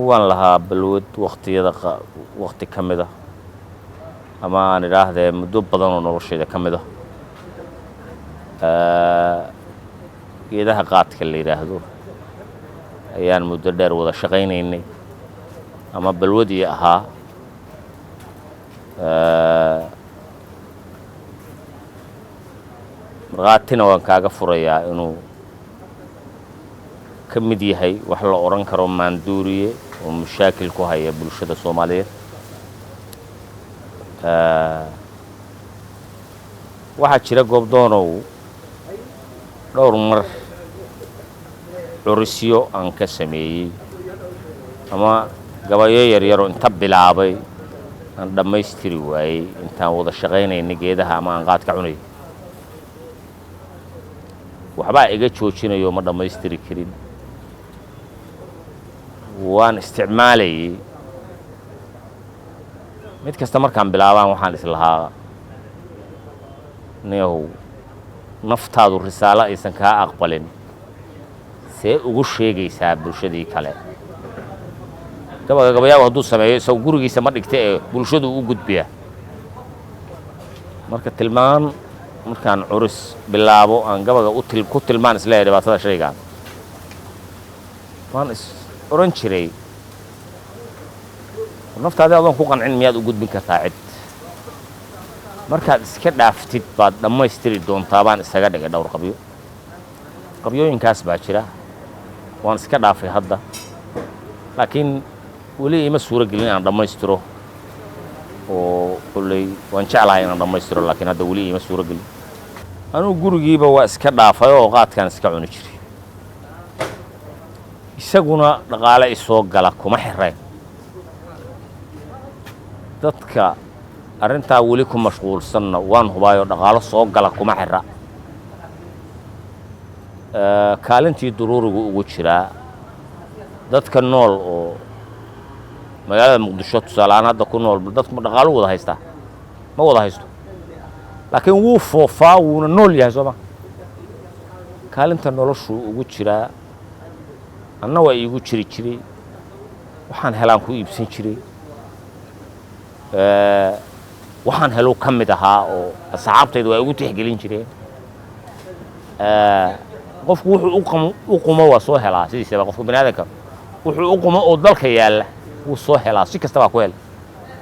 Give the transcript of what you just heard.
waan lahaa balwad waqti ka mid ah ama aan idhaahdee muddo badan oo noloshayda ka mid ah geedaha qaadka la yidhaahdo ayaan muddo dheer wada shaqaynaynay ama balwadii ahaa markhaatina waan kaaga furayaa inuu ka mid yahay wax la odhan karo maanduuriye oo mashaakil ku haya bulshada Soomaaliyeed waxaa jira goobdoonow dhowr mar curisyo aan ka sameeyey ama gabayo yaryaroo inta bilaabay aan dhammaystiri waayey intaan wada shaqaynaynay geedaha ama aan qaad ka cunay waxbaa iga joojinayo ma dhammaystiri karin waan isticmaalayay mid kasta markaan bilaabaan waxaan islahaa niyow naftaadu risaalo aysan kaa aqbalin see ugu sheegaysaa bulshadii kale gabayaagu hadduu sameeyo isagu gurigiisa ma dhigta ee bulshadu u gudbiya marka tilmaan markaan curis bilaabo aan gabaga ku tilmaan isleeyahay dhibaatada shaygaan waan oran jiray naftaada adoon ku qancin miyaad u gudbin kartaa cid markaad iska dhaaftid baad dhammaystiri doontaa baan isaga dhigay dhowr qabyooyinkaas baa jira waan iska dhaafay hadda laakiin weli ima suuro gelin inaan dhammaystiro oo kulley waan jeclahay inaan dhammaystiro laakiin hadda weli ima suuro gelin anugu gurigiiba waa iska dhaafay oo qaadkaan iska cuni jiray isaguna dhaqaale isoo gala kuma xirayn dadka arrintaa weli ku mashquulsanna waan hubaayoo dhaqaalo soo gala kuma xira kaalintii duruurigu ugu jiraa dadka nool oo magaalada muqdisho tusaaleaan hadda ku nool dadku dhaqaalo wada haystaa ma wada haysto laakiin wuu foofaa wuuna nool yahay sooma kaalinta noloshuu ugu jiraa anna waa iigu jiri jiray waxaan helaan ku iibsan jiray waxaan helo ka mid ahaa oo asxaabtayda waa igu tixgelin jireen qofku wuxuu u qumo waa soo helaa sidiisaba qofka bani'aadamka wuxuu u qumo oo dalka yaalla wuu soo helaa si kasta baa ku hel